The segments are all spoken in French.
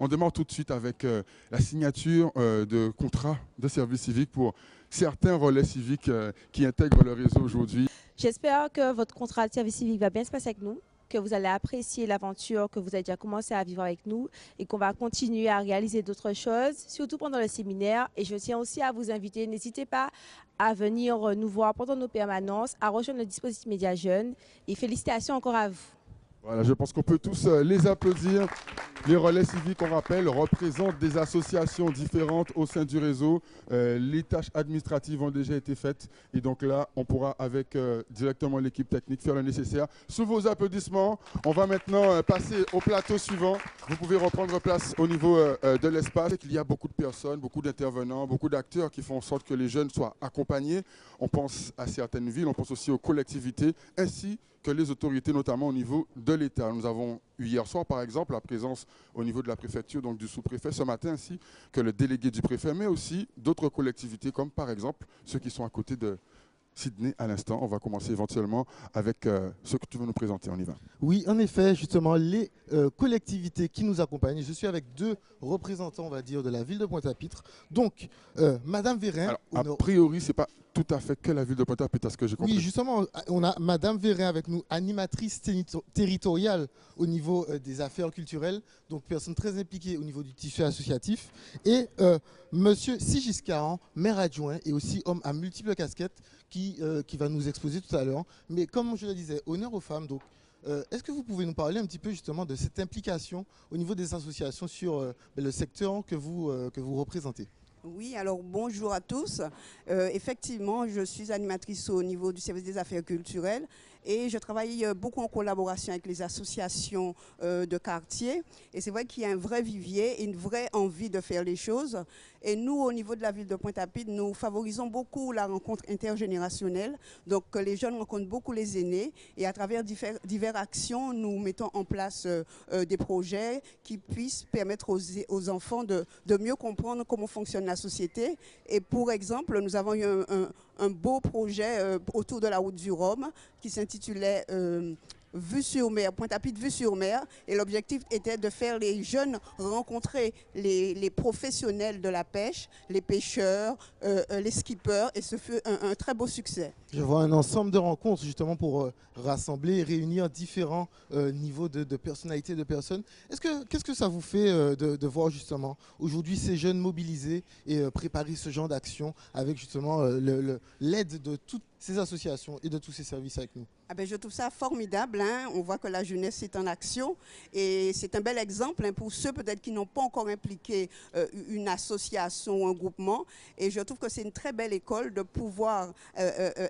On démarre tout de suite avec la signature de contrats de service civique pour certains relais civiques qui intègrent le réseau aujourd'hui. J'espère que votre contrat de service civique va bien se passer avec nous, que vous allez apprécier l'aventure que vous avez déjà commencé à vivre avec nous et qu'on va continuer à réaliser d'autres choses, surtout pendant le séminaire. Et je tiens aussi à vous inviter, n'hésitez pas à venir nous voir pendant nos permanences, à rejoindre le dispositif Média Jeunes et félicitations encore à vous. Voilà, je pense qu'on peut tous les applaudir. Les relais civiques, on rappelle, représentent des associations différentes au sein du réseau. Les tâches administratives ont déjà été faites. Et donc là, on pourra, avec directement l'équipe technique, faire le nécessaire. Sous vos applaudissements, on va maintenant passer au plateau suivant. Vous pouvez reprendre place au niveau de l'espace. Il y a beaucoup de personnes, beaucoup d'intervenants, beaucoup d'acteurs qui font en sorte que les jeunes soient accompagnés. On pense à certaines villes, on pense aussi aux collectivités, ainsi que les autorités, notamment au niveau de l'État. Nous avons eu hier soir, par exemple, la présence au niveau de la préfecture, donc du sous-préfet ce matin, ainsi que le délégué du préfet, mais aussi d'autres collectivités, comme par exemple ceux qui sont à côté de Sydney à l'instant. On va commencer éventuellement avec ce que tu veux nous présenter. On y va. Oui, en effet, justement, les collectivités qui nous accompagnent. Je suis avec deux représentants, on va dire, de la ville de Pointe-à-Pitre. Donc, Madame Vérin... Alors, a priori, ce n'est pas tout à fait que la ville de Pointe-à-Pitre, à ce que j'ai compris. Oui, justement, on a Madame Vérin avec nous, animatrice territoriale au niveau des affaires culturelles, donc personne très impliquée au niveau du tissu associatif. Et Monsieur Sigis Caron, maire adjoint et aussi homme à multiples casquettes, qui va nous exposer tout à l'heure. Mais comme je le disais, honneur aux femmes. Donc, est-ce que vous pouvez nous parler un petit peu justement de cette implication au niveau des associations sur le secteur que vous représentez? Oui, alors bonjour à tous. Effectivement, je suis animatrice au niveau du service des affaires culturelles et je travaille beaucoup en collaboration avec les associations de quartier. Et c'est vrai qu'il y a un vrai vivier, une vraie envie de faire les choses. Et nous, au niveau de la ville de Pointe-à-Pitre, nous favorisons beaucoup la rencontre intergénérationnelle. Donc, les jeunes rencontrent beaucoup les aînés et à travers diverses actions, nous mettons en place des projets qui puissent permettre aux enfants de mieux comprendre comment fonctionne la société. Et pour exemple, nous avons eu un beau projet autour de la route du Rhum qui s'intitulait Vue sur mer, Pointe-à-Pitre Vue sur mer. Et l'objectif était de faire les jeunes rencontrer les professionnels de la pêche, les pêcheurs, les skippers. Et ce fut un très beau succès. Je vois un ensemble de rencontres justement pour rassembler et réunir différents niveaux de personnalités de personnes. Qu'est-ce que ça vous fait de voir justement aujourd'hui ces jeunes mobilisés et préparer ce genre d'action avec justement l'aide de toutes ces associations et de tous ces services avec nous? Ah ben, je trouve ça formidable. Hein. On voit que la jeunesse est en action et c'est un bel exemple pour ceux peut-être qui n'ont pas encore impliqué une association ou un groupement. Et je trouve que c'est une très belle école de pouvoir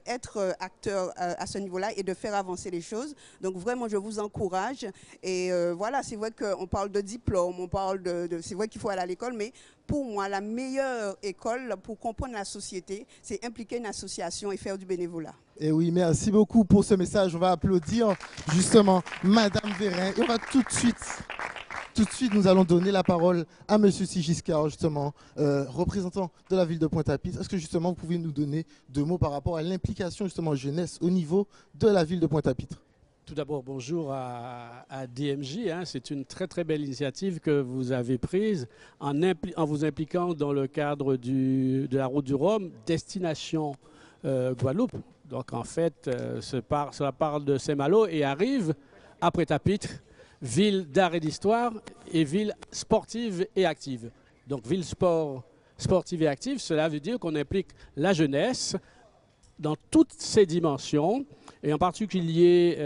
être acteur à ce niveau-là et de faire avancer les choses. Donc vraiment, je vous encourage. Et voilà, c'est vrai qu'on parle de diplôme, on parle c'est vrai qu'il faut aller à l'école, mais pour moi, la meilleure école pour comprendre la société, c'est impliquer une association et faire du bénévolat. Et oui, merci beaucoup pour ce message. On va applaudir justement Madame Vérin. Et on va tout de suite, nous allons donner la parole à Monsieur Sigis Caron, justement, représentant de la ville de Pointe-à-Pitre. Est-ce que justement vous pouvez nous donner deux mots par rapport à l'implication justement jeunesse au niveau de la ville de Pointe-à-Pitre? Tout d'abord, bonjour à DMJ. Hein. C'est une très très belle initiative que vous avez prise en vous impliquant dans le cadre de la route du Rhum, destination Guadeloupe. Donc en fait, cela part de Saint-Malo et arrive à Pointe-à-Pitre, ville d'art et d'histoire et ville sportive et active. Donc ville sportive et active, cela veut dire qu'on implique la jeunesse dans toutes ses dimensions, et en particulier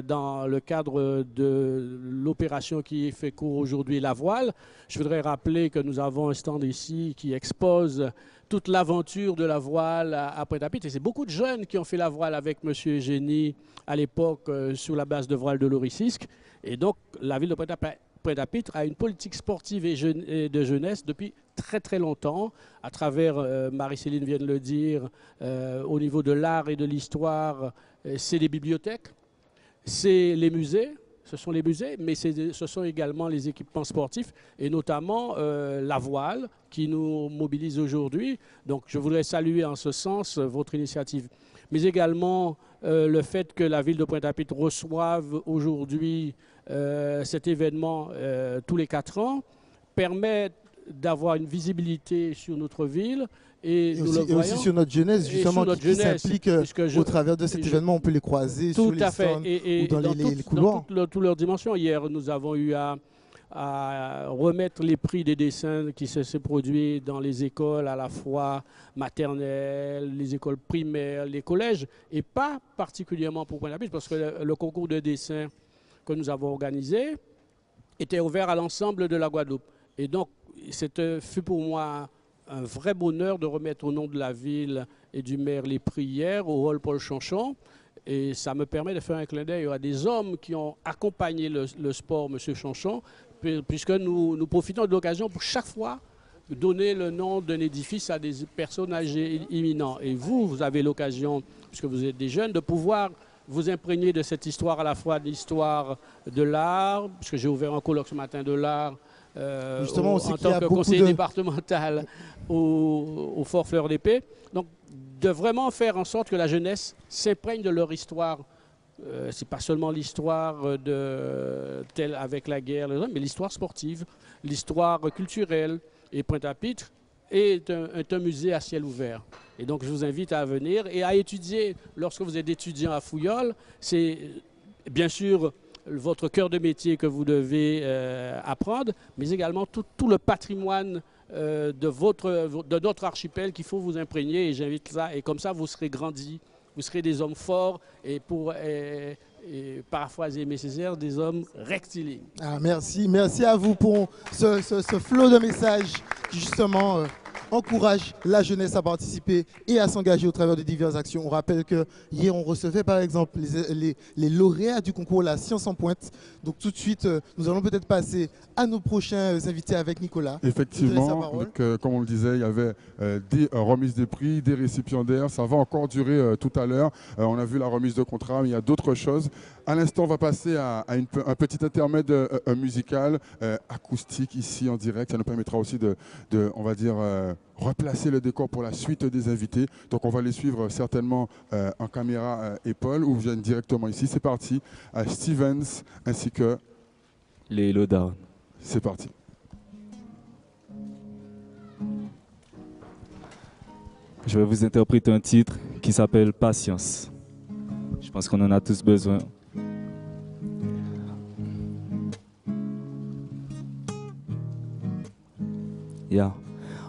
dans le cadre de l'opération qui fait cours aujourd'hui, la voile. Je voudrais rappeler que nous avons un stand ici qui expose toute l'aventure de la voile à Pointe-à-Pitre. Et c'est beaucoup de jeunes qui ont fait la voile avec M. Génie à l'époque sur la base de voile de Loricisque. Et donc la ville de Pointe-à-Pitre a une politique sportive et de jeunesse depuis très très longtemps, à travers, Marie-Céline vient de le dire, au niveau de l'art et de l'histoire, c'est les bibliothèques, c'est les musées, ce sont les musées, mais ce sont également les équipements sportifs et notamment la voile qui nous mobilise aujourd'hui. Donc je voudrais saluer en ce sens votre initiative, mais également le fait que la ville de Pointe-à-Pitre reçoive aujourd'hui cet événement tous les 4 ans, permet d'avoir une visibilité sur notre ville. Et, nous le et aussi voyons, sur notre jeunesse, justement, qui s'implique au travers de cet événement. On peut les croiser sur les stands ou dans les couloirs. Dans toutes leurs dimensions. Hier, nous avons eu à remettre les prix des dessins qui se produits dans les écoles à la fois maternelles, les écoles primaires, les collèges, et pas particulièrement pour Pointe-à-Pitre, parce que le concours de dessin que nous avons organisé était ouvert à l'ensemble de la Guadeloupe. Et donc, fut pour moi un vrai bonheur de remettre au nom de la ville et du maire les prix hier au hall Paul Chanchon. Et ça me permet de faire un clin d'œil à des hommes qui ont accompagné le sport, M. Chanchon, puisque nous profitons de l'occasion pour chaque fois donner le nom d'un édifice à des personnages éminents. Et vous avez l'occasion, puisque vous êtes des jeunes, de pouvoir vous imprégner de cette histoire, à la fois de l'histoire de l'art, puisque j'ai ouvert un colloque ce matin de l'art, justement, en tant que conseiller départemental au Fort Fleur d'Épée. Donc, de vraiment faire en sorte que la jeunesse s'imprègne de leur histoire. C'est pas seulement l'histoire telle avec la guerre, mais l'histoire sportive, l'histoire culturelle. Et Pointe-à-Pitre est un musée à ciel ouvert. Et donc, je vous invite à venir et à étudier. Lorsque vous êtes étudiant à Fouillol, c'est bien sûr votre cœur de métier que vous devez apprendre, mais également tout le patrimoine de notre archipel qu'il faut vous imprégner. Et j'invite ça. Et comme ça, vous serez grandis, vous serez des hommes forts et pour paraphraser Aimé Césaire, des hommes rectilignes. Merci à vous pour ce flot de messages qui justement encourage la jeunesse à participer et à s'engager au travers de diverses actions. On rappelle que hier on recevait par exemple les lauréats du concours La Science en Pointe. Donc tout de suite, nous allons peut-être passer à nos prochains invités avec Nicolas. Effectivement, donc, comme on le disait, il y avait des remises de prix, des récipiendaires. Ça va encore durer tout à l'heure. On a vu la remise de contrat, mais il y a d'autres choses. À l'instant, on va passer à un petit intermède musical, acoustique ici en direct. Ça nous permettra aussi on va dire, replacer le décor pour la suite des invités. Donc on va les suivre certainement en caméra épaule ou viennent directement ici. C'est parti. Stevens ainsi que les Lowdown. C'est parti. Je vais vous interpréter un titre qui s'appelle Patience. Je pense qu'on en a tous besoin. Yeah.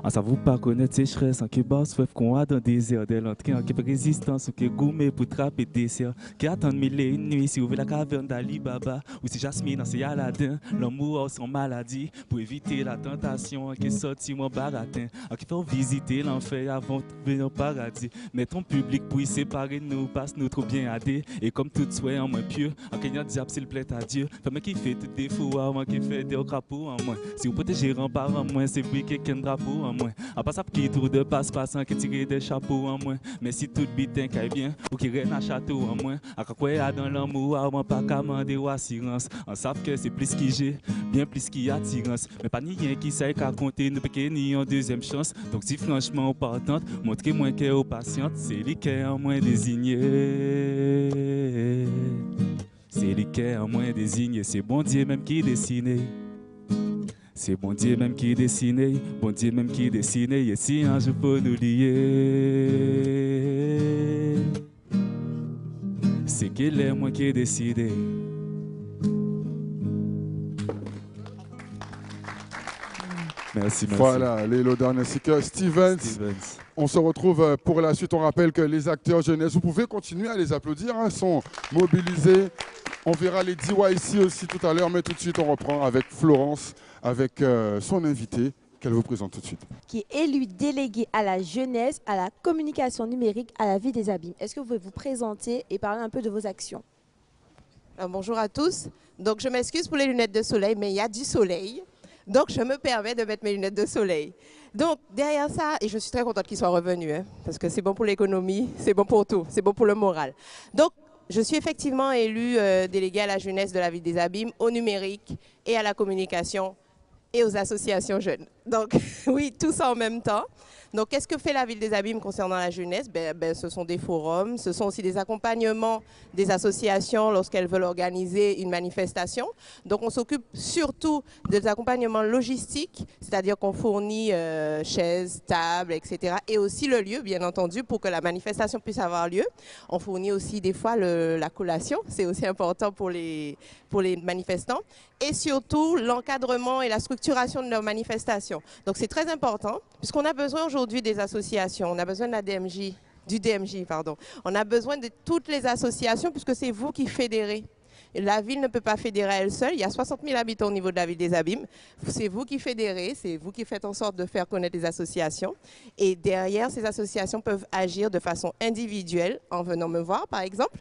En savou pas connaître sécheresse, en qui basse soif qu'on a dans le désert de l'entrée, en qui fait résistance, en qui gourmet pour trapper dessert, qui attend mille et une nuits si ouvre la caverne d'Ali Baba, ou si Jasmine dans ses Aladin, l'amour sans maladie, pour éviter la tentation, en qui sorti mon baratin, en qui fait visiter l'enfer avant de trouver un paradis. Mais ton public pour y séparer nous, passe nous trop bien à dé, et comme tout souhait en moins pieux, en qui y'a diable s'il plaît à Dieu, femme qui fait tout défaut, en qui fait des crapauds en moins. Si vous protégez rempart en moins, c'est briquet qu'un drapeau en moins. En passant qui tour de passe-passant qui tire des chapeaux en moins. Mais si tout bitin caille bien, ou qui règne à château en moins. À quoi y a dans l'amour, on pas qu'à demander ou assurance. On savent que c'est plus qui j'ai, bien plus qui attirance. Mais pas ni rien qui sait qu'à compter, nous péquer ni en deuxième chance. Donc si franchement on partante, montrez-moi qu'elle est patiente, c'est lui qui est en moins désigné. C'est lui qui est en moins désigné, c'est bon Dieu même qui dessine. C'est bon Dieu même qui dessine, bon Dieu même qui dessine, et si un jour faut nous lier, c'est qu'il est moi qui ai décidé. Merci. Voilà, les Lowdown ainsi que Stevens. On se retrouve pour la suite. On rappelle que les acteurs jeunesse, vous pouvez continuer à les applaudir, hein, sont mobilisés. On verra les DYC aussi tout à l'heure, mais tout de suite on reprend avec Florence, avec son invité qu'elle vous présente tout de suite. Qui est élu délégué à la jeunesse, à la communication numérique, à la vie des abîmes. Est-ce que vous pouvez vous présenter et parler un peu de vos actions? Bonjour à tous. Donc je m'excuse pour les lunettes de soleil, mais il y a du soleil. Donc je me permets de mettre mes lunettes de soleil. Donc derrière ça, et je suis très contente qu'ils soient revenus, hein, parce que c'est bon pour l'économie, c'est bon pour tout, c'est bon pour le moral. Donc je suis effectivement élue déléguée à la jeunesse de la ville des abîmes, au numérique et à la communication et aux associations jeunes. Donc, oui, tout ça en même temps. Donc, qu'est-ce que fait la Ville des Abîmes concernant la jeunesse? Ce sont des forums, ce sont aussi des accompagnements des associations lorsqu'elles veulent organiser une manifestation. Donc, on s'occupe surtout des accompagnements logistiques, c'est-à-dire qu'on fournit chaises, tables, etc. Et aussi le lieu, bien entendu, pour que la manifestation puisse avoir lieu. On fournit aussi des fois la collation, c'est aussi important pour les manifestants. Et surtout, l'encadrement et la structuration de leurs manifestations. Donc, c'est très important, puisqu'on a besoin aujourd'hui des associations, on a besoin de la DMJ, du DMJ, pardon. On a besoin de toutes les associations, puisque c'est vous qui fédérez. La ville ne peut pas fédérer elle seule. Il y a 60 000 habitants au niveau de la ville des Abîmes. C'est vous qui fédérez, c'est vous qui faites en sorte de faire connaître les associations. Et derrière, ces associations peuvent agir de façon individuelle, en venant me voir, par exemple.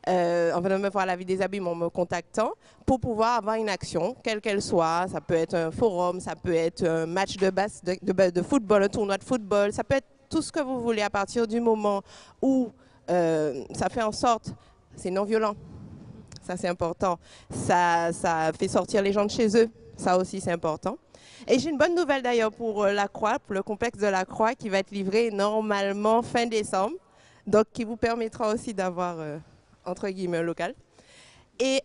En venant me voir à la ville des Abîmes en me contactant pour pouvoir avoir une action, quelle qu'elle soit. Ça peut être un forum, ça peut être un match de football, un tournoi de football, ça peut être tout ce que vous voulez à partir du moment où ça fait en sorte, c'est non violent, ça c'est important, ça fait sortir les gens de chez eux, ça aussi c'est important. Et j'ai une bonne nouvelle d'ailleurs pour la Croix, pour le complexe de la Croix qui va être livré normalement fin décembre, donc qui vous permettra aussi d'avoir entre guillemets local. Et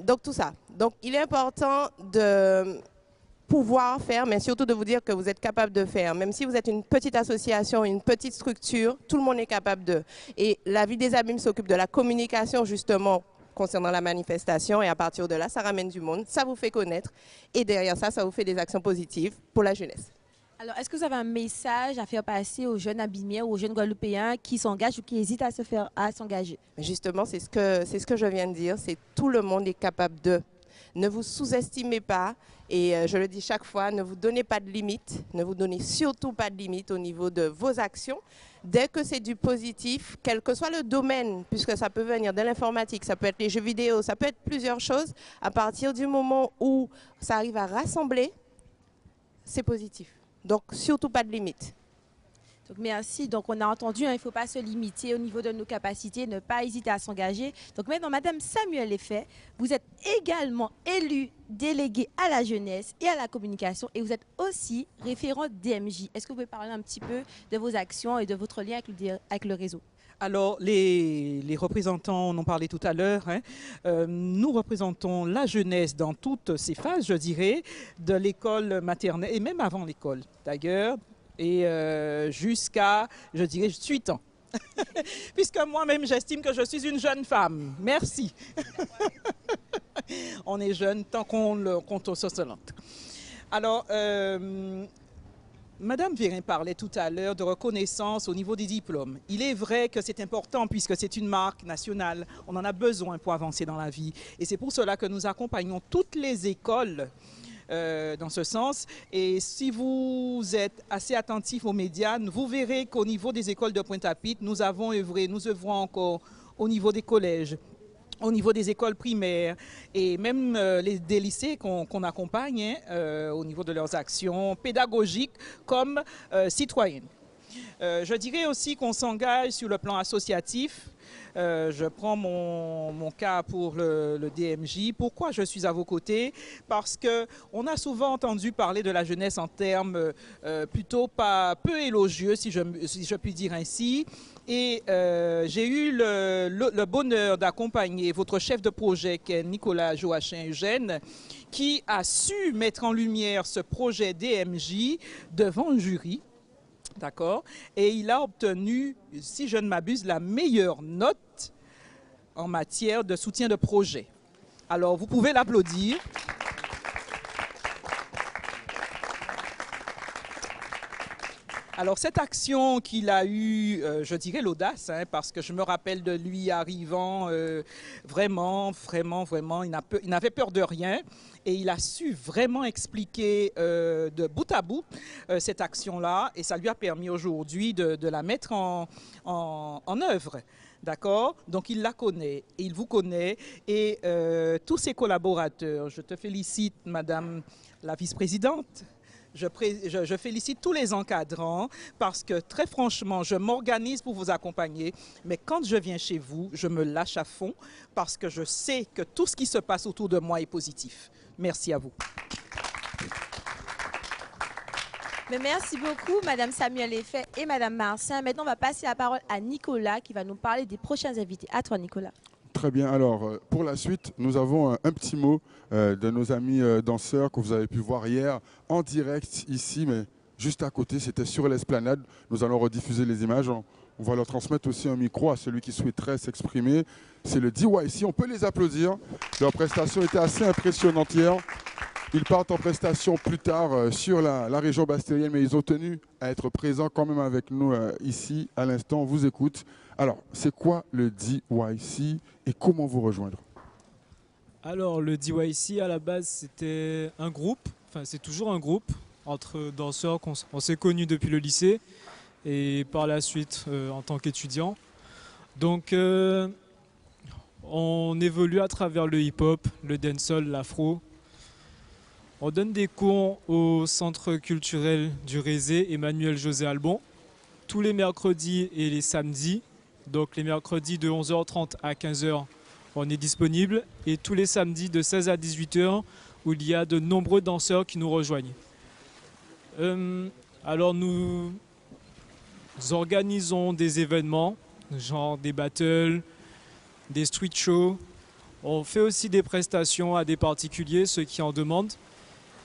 donc tout ça. Donc il est important de pouvoir faire, mais surtout de vous dire que vous êtes capable de faire. Même si vous êtes une petite association, une petite structure, tout le monde est capable de. Et la Ville des Abîmes s'occupe de la communication justement concernant la manifestation et à partir de là, ça ramène du monde, ça vous fait connaître et derrière ça, ça vous fait des actions positives pour la jeunesse. Alors, est-ce que vous avez un message à faire passer aux jeunes Abîmiens ou aux jeunes Guadeloupéens qui s'engagent ou qui hésitent à s'engager? Justement, c'est ce que je viens de dire, c'est tout le monde est capable de. Ne vous sous-estimez pas et je le dis chaque fois, ne vous donnez pas de limites, ne vous donnez surtout pas de limites au niveau de vos actions. Dès que c'est du positif, quel que soit le domaine, puisque ça peut venir de l'informatique, ça peut être les jeux vidéo, ça peut être plusieurs choses, à partir du moment où ça arrive à rassembler, c'est positif. Donc, surtout pas de limite. Donc, merci. Donc, on a entendu, il ne faut pas se limiter au niveau de nos capacités, ne pas hésiter à s'engager. Donc, maintenant, Madame Samuel Effet, vous êtes également élue déléguée à la jeunesse et à la communication et vous êtes aussi référente DMJ. Est-ce que vous pouvez parler un petit peu de vos actions et de votre lien avec le réseau? Alors, les représentants, on en parlait tout à l'heure, hein, nous représentons la jeunesse dans toutes ses phases, je dirais, de l'école maternelle et même avant l'école d'ailleurs, et jusqu'à, je dirais, 8 ans. Puisque moi-même, j'estime que je suis une jeune femme. Merci. On est jeune tant qu'on se lente. Alors, Madame Vérin parlait tout à l'heure de reconnaissance au niveau des diplômes. Il est vrai que c'est important puisque c'est une marque nationale. On en a besoin pour avancer dans la vie. Et c'est pour cela que nous accompagnons toutes les écoles dans ce sens. Et si vous êtes assez attentif aux médias, vous verrez qu'au niveau des écoles de Pointe-à-Pitre, nous œuvrons encore au niveau des collèges, au niveau des écoles primaires et même des lycées qu'on accompagne au niveau de leurs actions pédagogiques comme citoyennes. Je dirais aussi qu'on s'engage sur le plan associatif. Je prends mon cas pour le DMJ. Pourquoi je suis à vos côtés? Parce qu'on a souvent entendu parler de la jeunesse en termes plutôt peu élogieux, si je puis dire ainsi. Et j'ai eu le bonheur d'accompagner votre chef de projet, qui est Nicolas Joachim Eugène, qui a su mettre en lumière ce projet DMJ devant un jury. D'accord. Et il a obtenu, si je ne m'abuse, la meilleure note en matière de soutien de projet. Alors, vous pouvez l'applaudir. Alors, cette action qu'il a eue, je dirais l'audace, hein, parce que je me rappelle de lui arrivant vraiment, il n'avait peur de rien et il a su vraiment expliquer de bout à bout cette action-là et ça lui a permis aujourd'hui de la mettre en œuvre. D'accord? Donc, il la connaît, et il vous connaît et tous ses collaborateurs. Je te félicite, Madame la vice-présidente. Je félicite tous les encadrants parce que très franchement, je m'organise pour vous accompagner. Mais quand je viens chez vous, je me lâche à fond parce que je sais que tout ce qui se passe autour de moi est positif. Merci à vous. Mais merci beaucoup, Madame Samuel Effet et Madame Marcin. Maintenant, on va passer la parole à Nicolas qui va nous parler des prochains invités. À toi, Nicolas. Très bien. Alors, pour la suite, nous avons un petit mot de nos amis danseurs que vous avez pu voir hier en direct ici, mais juste à côté, c'était sur l'esplanade. Nous allons rediffuser les images. On va leur transmettre aussi un micro à celui qui souhaiterait s'exprimer. C'est le DYC. On peut les applaudir. Leur prestation était assez impressionnante hier. Ils partent en prestation plus tard sur la région bastérienne, mais ils ont tenu à être présents quand même avec nous ici. À l'instant, on vous écoute. Alors, c'est quoi le DYC et comment vous rejoindre? Alors, le DYC, à la base, c'était un groupe, enfin, c'est toujours un groupe entre danseurs on s'est connus depuis le lycée et par la suite en tant qu'étudiants. Donc, on évolue à travers le hip-hop, le dancehall, l'afro. On donne des cours au centre culturel du Rézé Emmanuel José Albon tous les mercredis et les samedis. Donc les mercredis de 11h30 à 15h, on est disponible. Et tous les samedis de 16 à 18h, où il y a de nombreux danseurs qui nous rejoignent. Alors nous organisons des événements, genre des battles, des street shows. On fait aussi des prestations à des particuliers, ceux qui en demandent.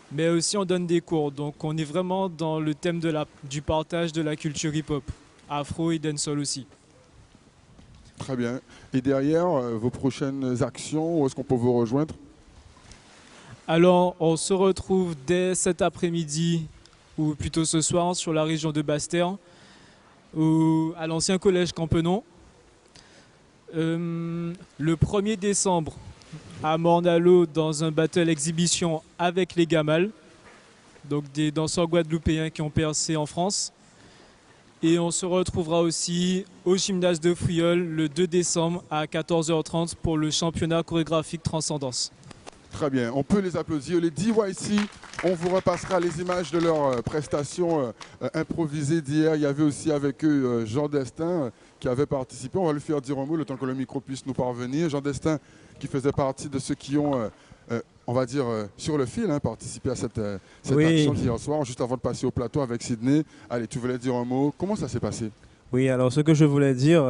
Mais aussi on donne des cours, donc on est vraiment dans le thème du partage de la culture hip-hop, afro et dancehall aussi. Très bien. Et derrière, vos prochaines actions, où est-ce qu'on peut vous rejoindre? Alors on se retrouve dès cet après-midi, ou plutôt ce soir, sur la région de Basse-Terre, à l'ancien collège Campenon. Le 1er décembre, à Morne-à-l'Eau dans un battle exhibition avec les Gamals, donc des danseurs guadeloupéens qui ont percé en France. Et on se retrouvera aussi au gymnase de Fouilleul le 2 décembre à 14h30 pour le championnat chorégraphique Transcendance. Très bien, on peut les applaudir. Les DYC, on vous repassera les images de leur prestation improvisée d'hier. Il y avait aussi avec eux Jean Destin qui avait participé. On va lui faire dire un mot le temps que le micro puisse nous parvenir. Jean Destin qui faisait partie de ceux qui ont, on va dire, sur le fil, participé à cette action d'hier soir, juste avant de passer au plateau avec Sydney. Allez, tu voulais dire un mot. Comment ça s'est passé? Oui, alors ce que je voulais dire,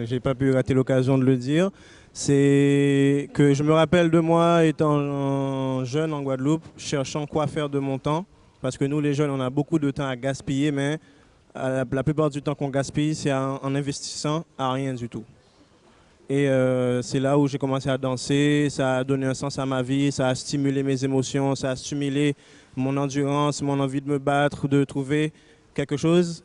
j'ai pas pu rater l'occasion de le dire, c'est que je me rappelle de moi étant jeune en Guadeloupe, cherchant quoi faire de mon temps, parce que nous les jeunes, on a beaucoup de temps à gaspiller, mais la plupart du temps qu'on gaspille, c'est en investissant à rien du tout. Et c'est là où j'ai commencé à danser, ça a donné un sens à ma vie, ça a stimulé mes émotions, ça a stimulé mon endurance, mon envie de me battre, de trouver quelque chose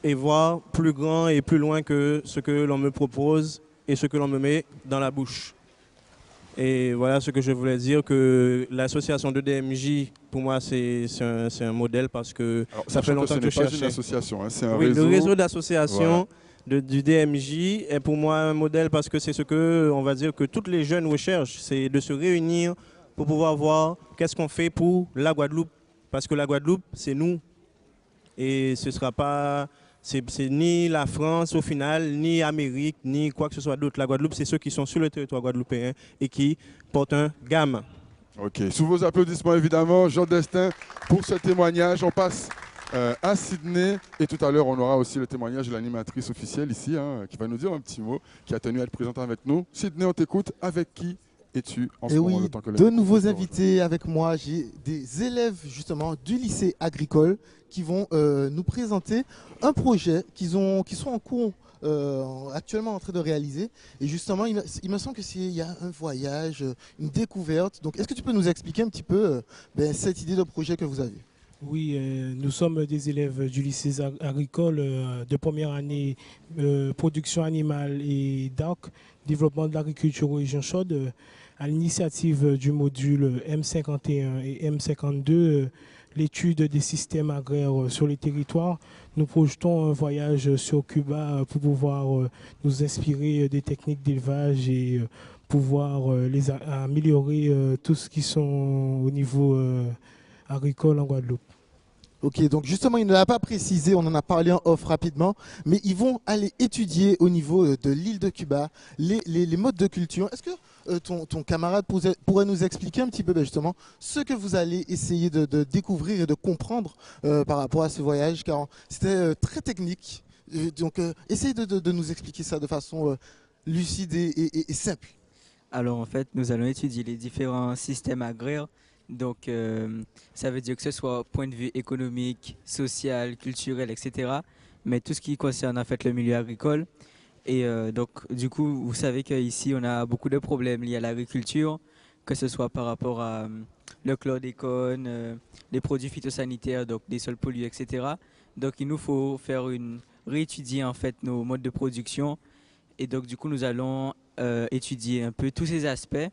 et voir plus grand et plus loin que ce que l'on me propose et ce que l'on me met dans la bouche. Et voilà ce que je voulais dire, que l'association de DMJ, pour moi, c'est un modèle parce que ça fait longtemps que je cherchais. C'est une association, c'est un oui, réseau. Le réseau d'associations voilà. du DMJ est pour moi un modèle parce que c'est ce que, on va dire, que toutes les jeunes recherchent, c'est de se réunir pour pouvoir voir qu'est-ce qu'on fait pour la Guadeloupe. Parce que la Guadeloupe, c'est nous. Et ce ne sera pas... C'est ni la France au final, ni Amérique, ni quoi que ce soit d'autre. La Guadeloupe, c'est ceux qui sont sur le territoire guadeloupéen et qui portent un gamme. Ok, sous vos applaudissements évidemment, Jean Destin pour ce témoignage. On passe à Sydney et tout à l'heure on aura aussi le témoignage de l'animatrice officielle ici qui va nous dire un petit mot, qui a tenu à être présente avec nous. Sydney, on t'écoute. Avec qui es-tu en ce moment le temps que de nouveaux invités avec moi. J'ai des élèves justement du lycée agricole qui vont nous présenter un projet qui sont en cours actuellement en train de réaliser. Et justement, il me semble qu'il y a un voyage, une découverte. Donc, est-ce que tu peux nous expliquer un petit peu cette idée de projet que vous avez? Oui, nous sommes des élèves du lycée agricole de première année production animale et DAC, développement de l'agriculture aux régions chaudes, à l'initiative du module M51 et M52, l'étude des systèmes agraires sur les territoires. Nous projetons un voyage sur Cuba pour pouvoir nous inspirer des techniques d'élevage et pouvoir améliorer tout ce qui sont au niveau agricole en Guadeloupe. Ok, donc justement, il ne l'a pas précisé, on en a parlé en off rapidement, mais ils vont aller étudier au niveau de l'île de Cuba les modes de culture. Est-ce que ton camarade pourrait nous expliquer un petit peu justement ce que vous allez essayer de découvrir et de comprendre par rapport à ce voyage, car c'était très technique. Donc, essayez de nous expliquer ça de façon lucide et simple. Alors en fait, nous allons étudier les différents systèmes agraires. Donc ça veut dire que ce soit point de vue économique, social, culturel, etc. Mais tout ce qui concerne en fait le milieu agricole. Et donc du coup, vous savez qu'ici on a beaucoup de problèmes liés à l'agriculture, que ce soit par rapport à le chlordécone, les produits phytosanitaires, donc des sols pollués, etc. Donc il nous faut réétudier en fait nos modes de production. Et donc du coup, nous allons étudier un peu tous ces aspects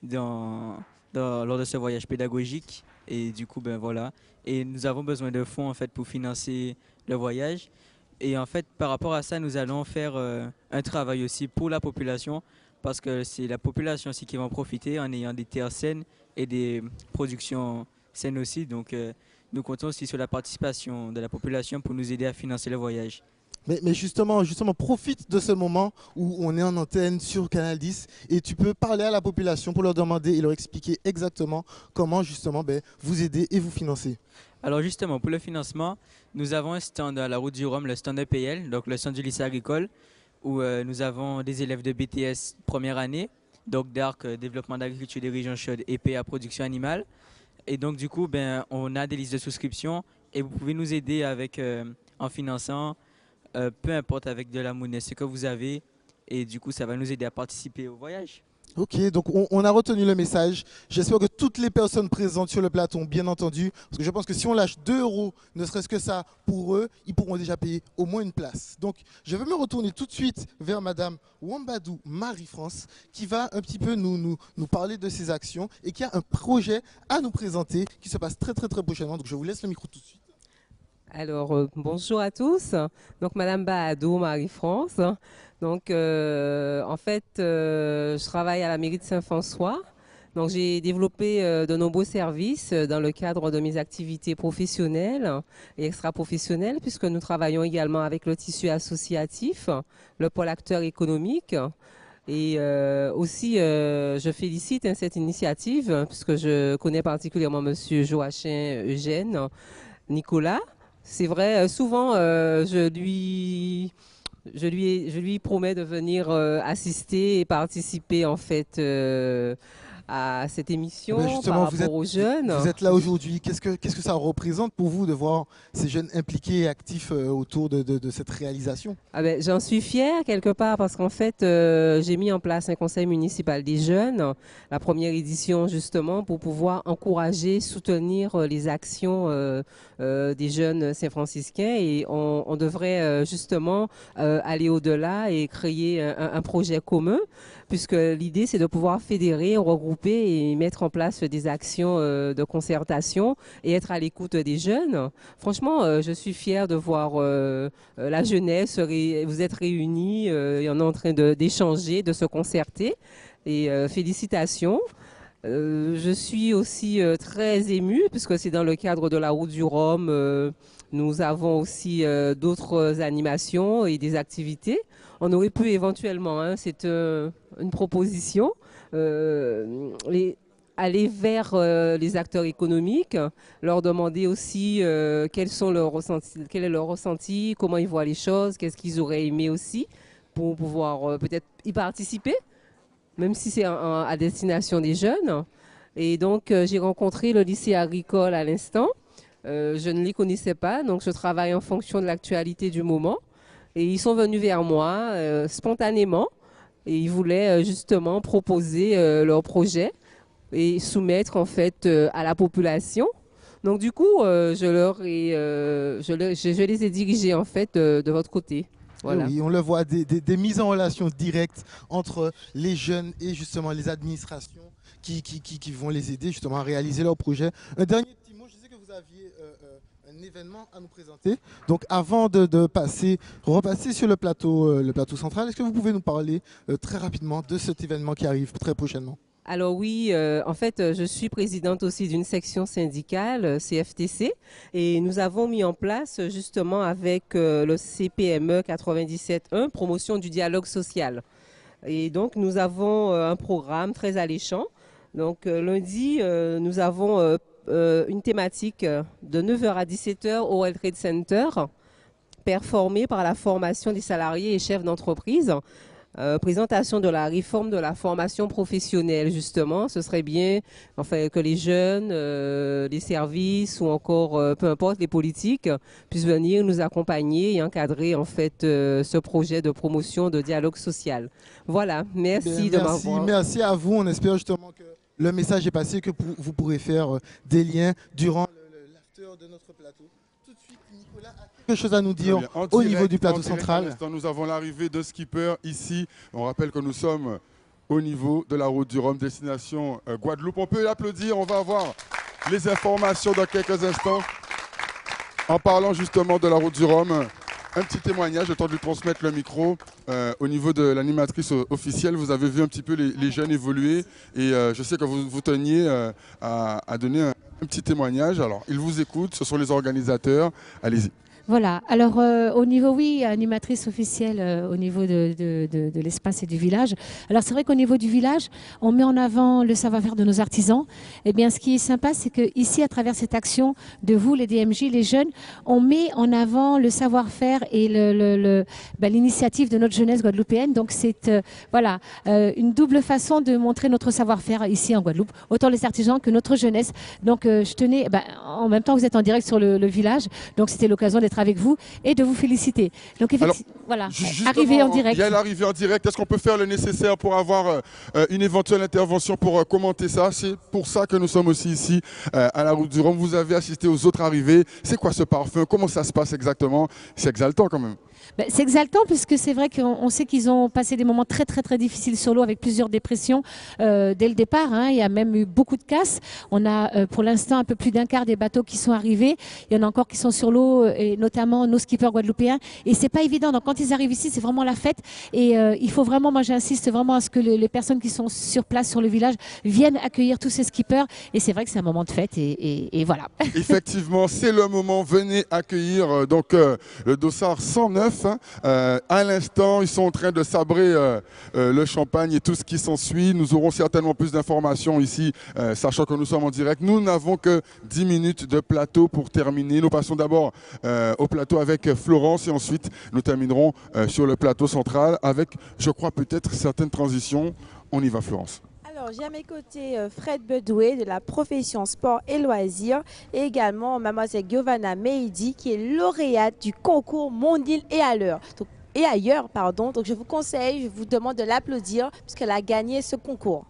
lors de ce voyage pédagogique. Et du coup, ben voilà. Et nous avons besoin de fonds en fait pour financer le voyage. Et en fait, par rapport à ça, nous allons faire un travail aussi pour la population, parce que c'est la population aussi qui va en profiter en ayant des terres saines et des productions saines aussi. Donc nous comptons aussi sur la participation de la population pour nous aider à financer le voyage. Mais justement, profite de ce moment où on est en antenne sur Canal 10 et tu peux parler à la population pour leur demander et leur expliquer exactement comment justement vous aider et vous financer. Alors justement, pour le financement, nous avons un stand à la route du Rhum, le stand EPL, donc le stand du lycée agricole, où nous avons des élèves de BTS première année, donc d'ARC, développement d'agriculture des régions chaudes, et PA, production animale. Et donc du coup, on a des listes de souscription et vous pouvez nous aider avec, en finançant, peu importe avec de la monnaie, ce que vous avez. Et du coup, ça va nous aider à participer au voyage. Ok, donc on a retenu le message. J'espère que toutes les personnes présentes sur le plateau ont bien entendu. Parce que je pense que si on lâche 2 € ne serait-ce que ça, pour eux, ils pourront déjà payer au moins une place. Donc je vais me retourner tout de suite vers Madame Wambadou Marie-France, qui va un petit peu nous parler de ses actions et qui a un projet à nous présenter qui se passe très prochainement. Donc je vous laisse le micro tout de suite. Alors, bonjour à tous. Donc, Madame Bahadou, Marie-France. Donc, en fait, je travaille à la mairie de Saint-François. Donc, j'ai développé de nombreux services dans le cadre de mes activités professionnelles et extra-professionnelles, puisque nous travaillons également avec le tissu associatif, le pôle acteur économique. Et aussi, je félicite cette initiative, puisque je connais particulièrement Monsieur Joachim Eugène Nicolas. C'est vrai, souvent, je lui promets de venir assister et participer en fait à cette émission par rapport aux jeunes. Vous êtes là aujourd'hui. Qu'est-ce que ça représente pour vous de voir ces jeunes impliqués et actifs autour de cette réalisation? J'en suis fière quelque part parce qu'en fait, j'ai mis en place un conseil municipal des jeunes, la première édition justement, pour pouvoir encourager, soutenir les actions des jeunes saint-franciscains. Et on devrait justement aller au-delà et créer un projet commun, puisque l'idée, c'est de pouvoir fédérer, regrouper et mettre en place des actions de concertation et être à l'écoute des jeunes. Franchement, je suis fière de voir la jeunesse, vous êtes réunis, il y en a en train d'échanger, de se concerter. Et félicitations. Je suis aussi très émue, puisque c'est dans le cadre de la route du Rhum. Nous avons aussi d'autres animations et des activités. On aurait pu éventuellement, c'est une proposition, aller vers les acteurs économiques, leur demander aussi quel est leur ressenti, comment ils voient les choses, qu'est-ce qu'ils auraient aimé aussi, pour pouvoir peut-être y participer, même si c'est à destination des jeunes. Et donc, j'ai rencontré le lycée agricole à l'instant. Je ne les connaissais pas, donc je travaille en fonction de l'actualité du moment. Et ils sont venus vers moi spontanément et ils voulaient justement proposer leur projet et soumettre en fait à la population. Donc du coup, je les ai dirigés en fait de votre côté. Voilà. Oui, on le voit, des mises en relation directes entre les jeunes et justement les administrations qui vont les aider justement à réaliser leur projet. Un dernier petit mot, je sais que vous aviez un événement à nous présenter. Donc avant de repasser sur le plateau central, est-ce que vous pouvez nous parler très rapidement de cet événement qui arrive très prochainement? Alors oui, en fait, je suis présidente aussi d'une section syndicale, CFTC, et nous avons mis en place justement avec le CPME 97.1, promotion du dialogue social. Et donc, nous avons un programme très alléchant. Donc, lundi, nous avons une thématique de 9h à 17h au World Trade Center, performée par la formation des salariés et chefs d'entreprise. Présentation de la réforme de la formation professionnelle, justement. Ce serait bien enfin, que les jeunes, les services ou encore, peu importe, les politiques puissent venir nous accompagner et encadrer en fait, ce projet de promotion de dialogue social. Voilà, merci de m'avoir... Merci à vous. On espère justement que le message est passé, que vous pourrez faire des liens durant l'after de notre plateau. Tout de suite, Nicolas a quelque chose à nous dire au niveau du plateau central. Nous avons l'arrivée de skipper ici. On rappelle que nous sommes au niveau de la route du Rhum, destination Guadeloupe. On peut l'applaudir. On va avoir les informations dans quelques instants. En parlant justement de la route du Rhum, un petit témoignage, le temps de lui transmettre le micro. Au niveau de l'animatrice officielle, vous avez vu un petit peu les jeunes évoluer. Et je sais que vous teniez à donner un petit témoignage. Alors, ils vous écoutent, ce sont les organisateurs. Allez-y. Voilà, alors au niveau, oui, animatrice officielle au niveau de l'espace et du village. Alors c'est vrai qu'au niveau du village, on met en avant le savoir-faire de nos artisans. Eh bien, ce qui est sympa, c'est qu'ici, à travers cette action de vous, les DMJ, les jeunes, on met en avant le savoir-faire et l'initiative de notre jeunesse guadeloupéenne. Donc c'est voilà, une double façon de montrer notre savoir-faire ici en Guadeloupe, autant les artisans que notre jeunesse. Donc je tenais, en même temps vous êtes en direct sur le village, donc c'était l'occasion d'être avec vous et de vous féliciter. Donc effectivement, voilà, arrivée en direct. Il y a l'arrivée en direct. Est-ce qu'on peut faire le nécessaire pour avoir une éventuelle intervention pour commenter ça? C'est pour ça que nous sommes aussi ici à la route du Rhum. Vous avez assisté aux autres arrivées. C'est quoi ce parfum? Comment ça se passe exactement? C'est exaltant quand même. C'est exaltant puisque c'est vrai qu'on sait qu'ils ont passé des moments très très très difficiles sur l'eau avec plusieurs dépressions dès le départ. Hein. Il y a même eu beaucoup de casses. On a pour l'instant un peu plus d'un quart des bateaux qui sont arrivés. Il y en a encore qui sont sur l'eau et notamment nos skippers guadeloupéens. Et c'est pas évident. Donc quand ils arrivent ici, c'est vraiment la fête. Et il faut vraiment, moi j'insiste vraiment à ce que les personnes qui sont sur place sur le village viennent accueillir tous ces skippers. Et c'est vrai que c'est un moment de fête et voilà. Effectivement, c'est le moment. Venez accueillir donc le dossard 109. À l'instant, ils sont en train de sabrer le champagne et tout ce qui s'ensuit. Nous aurons certainement plus d'informations ici, sachant que nous sommes en direct. Nous n'avons que 10 minutes de plateau pour terminer. Nous passons d'abord au plateau avec Florence et ensuite nous terminerons sur le plateau central avec, je crois, peut-être certaines transitions. On y va, Florence. Alors, j'ai à mes côtés Fred Bedoué de la profession sport et loisirs et également mademoiselle Giovanna Meidi qui est lauréate du concours Mon île et ailleurs. Donc je vous conseille, je vous demande de l'applaudir puisqu'elle a gagné ce concours.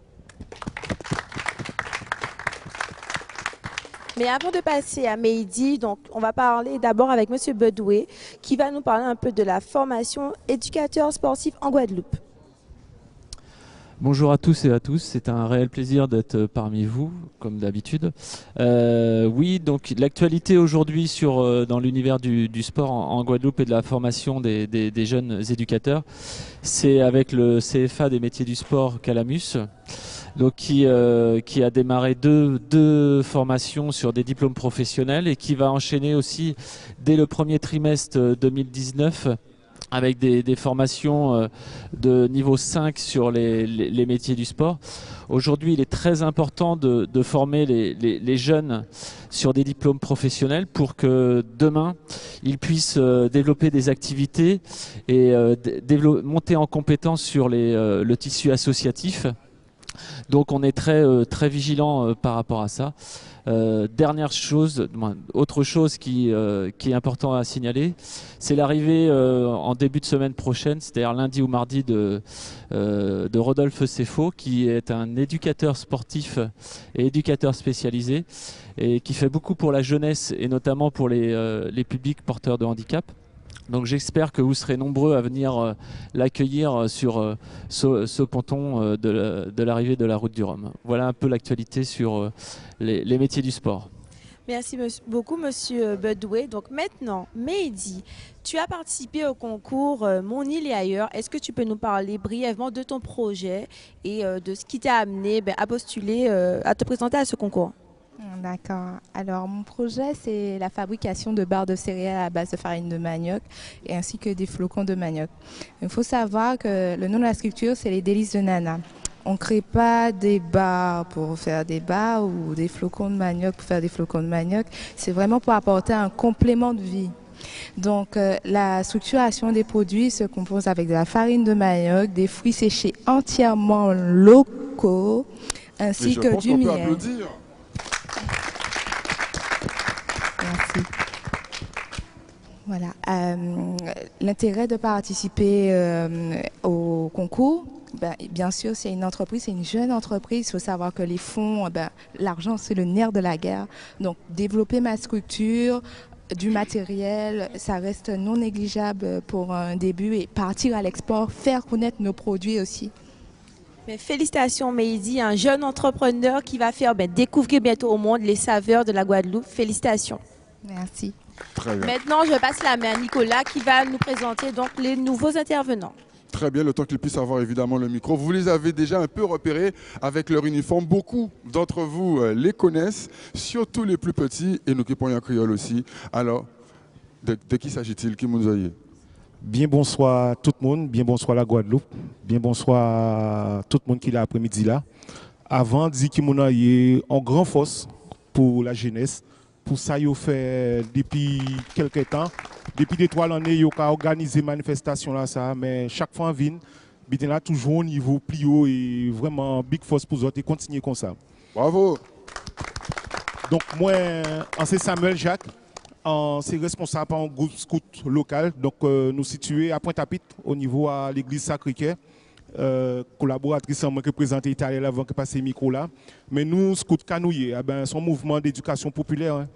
Mais avant de passer à Meidi, donc on va parler d'abord avec monsieur Bedoué qui va nous parler un peu de la formation éducateur sportif en Guadeloupe. Bonjour à tous et à tous, c'est un réel plaisir d'être parmi vous, comme d'habitude. Oui, donc l'actualité aujourd'hui dans l'univers du sport en Guadeloupe et de la formation des jeunes éducateurs, c'est avec le CFA des métiers du sport Calamus, donc qui a démarré deux formations sur des diplômes professionnels et qui va enchaîner aussi dès le premier trimestre 2019 avec des formations de niveau 5 sur les métiers du sport. Aujourd'hui, il est très important de former les jeunes sur des diplômes professionnels pour que demain, ils puissent développer des activités et monter en compétence sur le tissu associatif. Donc on est très vigilant par rapport à ça. Dernière chose, autre chose qui est important à signaler, c'est l'arrivée en début de semaine prochaine, c'est-à-dire lundi ou mardi de Rodolphe Seffo, qui est un éducateur sportif et éducateur spécialisé et qui fait beaucoup pour la jeunesse et notamment pour les publics porteurs de handicap. Donc j'espère que vous serez nombreux à venir l'accueillir sur ce ponton de l'arrivée de la route du Rhum. Voilà un peu l'actualité sur les métiers du sport. Merci beaucoup, monsieur Bedoué. Donc maintenant, Meidi, tu as participé au concours Mon île et ailleurs. Est-ce que tu peux nous parler brièvement de ton projet et de ce qui t'a amené à postuler, à te présenter à ce concours? D'accord. Alors, mon projet, c'est la fabrication de barres de céréales à base de farine de manioc et ainsi que des flocons de manioc. Il faut savoir que le nom de la structure, c'est les délices de Nana. On ne crée pas des barres pour faire des barres ou des flocons de manioc pour faire des flocons de manioc. C'est vraiment pour apporter un complément de vie. Donc, la structuration des produits se compose avec de la farine de manioc, des fruits séchés entièrement locaux, ainsi que du miel. Peut applaudir. Merci. Voilà. L'intérêt de participer au concours, bien sûr, c'est une entreprise, c'est une jeune entreprise. Il faut savoir que les fonds, l'argent, c'est le nerf de la guerre. Donc, développer ma structure, du matériel, ça reste non négligeable pour un début et partir à l'export, faire connaître nos produits aussi. Mais félicitations Mehdi, un jeune entrepreneur qui va faire découvrir bientôt au monde les saveurs de la Guadeloupe. Félicitations. Merci. Très bien. Maintenant, je passe la main à Nicolas qui va nous présenter donc les nouveaux intervenants. Très bien, le temps qu'ils puissent avoir évidemment le micro. Vous les avez déjà un peu repérés avec leur uniforme. Beaucoup d'entre vous les connaissent, surtout les plus petits et nous qui parlons en créole aussi. Alors, de qui s'agit-il? Qui nous a? Bien bonsoir tout le monde, bien bonsoir la Guadeloupe, bien bonsoir tout le monde qui est là après-midi là. Avant de dire qu'il y a en grand force pour la jeunesse, pour ça il fait depuis quelques temps, depuis 2-3 années il a organisé manifestation là ça, mais chaque fois en vient, il là toujours au niveau plus haut et vraiment big force pour eux et continuer comme ça. Bravo. Donc moi, c'est Samuel Jacques. C'est responsable par un groupe scout local, donc nous situés à Pointe-à-Pitre au niveau à l'église Sacré-Cœur. Collaboratrice en moi qui présente Italie avant que passe le micro là. Mais nous, Scout Canouillé, son mouvement d'éducation populaire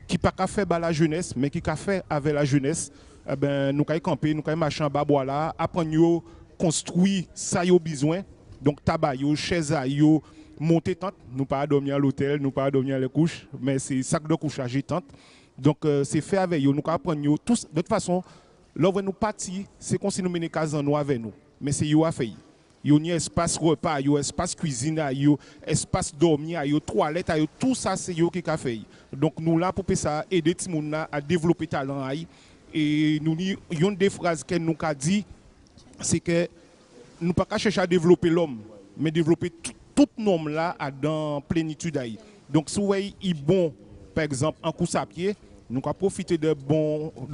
qui n'a pas fait à la jeunesse, mais qui a fait avec la jeunesse. Nous avons campé, nous avons marché en bas bois là, apprendre à construire ça y a besoin. Donc tabac, chaise, monter tente. Nous pas dormir à l'hôtel, nous pas dormir à la couche, mais c'est sac de couchage et tente. Donc c'est fait avec eux, nous apprenons tous. De toute façon, là où nous partons, c'est comme si nous menons cas nous avec nous. Mais c'est eux à faire. Il y a un espace repas, il y a un espace cuisine, il y a un espace dormir, il y a toilette, tout ça c'est eux qui ont fait. Donc nous là pour ça aider les gens à développer talent. Et nous il y a une des phrases qu'elle nous a dit, c'est que nous ne pouvons pas chercher à développer l'homme, mais développer tout l'homme là dans plénitude. Donc si vous voyez, il est bon, par exemple, en course à pied, nous avons profité de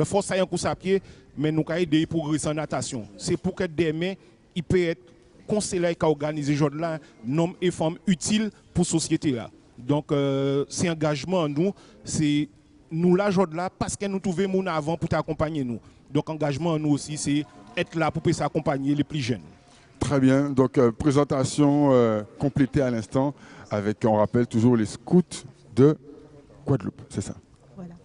force en course à pied, mais nous avons aidé pour progresser en natation. C'est pour que demain, il peut être conseiller qui a organisé aujourd'hui là, hommes et femmes utiles pour la société là. Donc, c'est engagement nous, c'est nous là aujourd'hui là parce que nous trouvons mon avant pour t'accompagner nous. Donc, engagement nous aussi, c'est être là pour s'accompagner les plus jeunes. Très bien, donc présentation complétée à l'instant avec, on rappelle toujours les scouts de Guadeloupe, c'est ça. Voilà.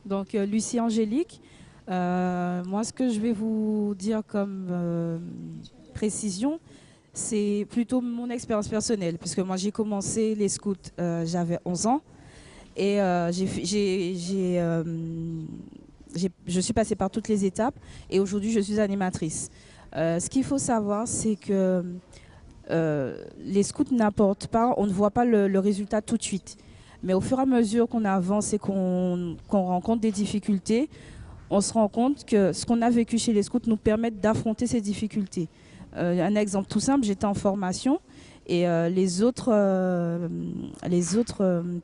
Donc, Lucie Angélique, moi ce que je vais vous dire comme précision, c'est plutôt mon expérience personnelle, puisque moi j'ai commencé les scouts, j'avais 11 ans, et je suis passée par toutes les étapes, et aujourd'hui je suis animatrice. Ce qu'il faut savoir, c'est que les scouts n'apportent pas, on ne voit pas le résultat tout de suite. Mais au fur et à mesure qu'on avance et qu'on rencontre des difficultés, on se rend compte que ce qu'on a vécu chez les scouts nous permet d'affronter ces difficultés. Un exemple tout simple, j'étais en formation et les autres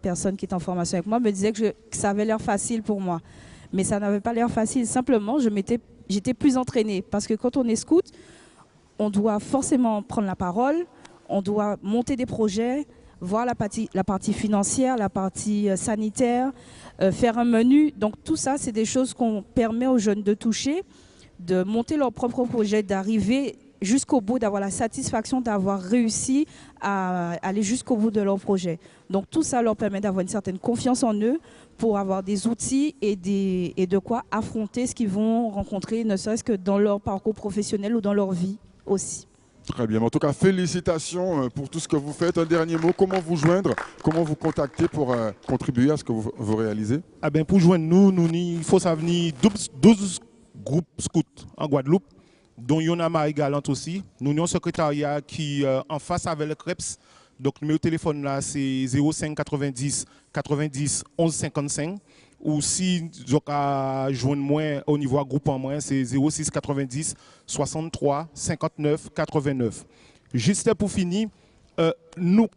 personnes qui étaient en formation avec moi me disaient que ça avait l'air facile pour moi. Mais ça n'avait pas l'air facile, simplement j'étais plus entraînée. Parce que quand on est scout, on doit forcément prendre la parole, on doit monter des projets, voir la partie financière, la partie sanitaire, faire un menu. Donc tout ça, c'est des choses qu'on permet aux jeunes de toucher, de monter leur propre projet, d'arriver jusqu'au bout, d'avoir la satisfaction d'avoir réussi à aller jusqu'au bout de leur projet. Donc tout ça leur permet d'avoir une certaine confiance en eux pour avoir des outils et de quoi affronter ce qu'ils vont rencontrer, ne serait-ce que dans leur parcours professionnel ou dans leur vie aussi. Très bien. En tout cas, félicitations pour tout ce que vous faites. Un dernier mot, comment vous joindre, comment vous contacter pour contribuer à ce que vous réalisez? Pour joindre nous, il faut ça venir 12 groupes scouts en Guadeloupe, dont il y en a Marie Galante aussi. Nous avons un secrétariat qui en face avec le CREPS. Donc, le numéro de téléphone là, c'est 05 90 90 11 55. Ou si vous avez joindre moi au niveau groupement moi, c'est 06 90 63 59 89. Juste pour finir, nous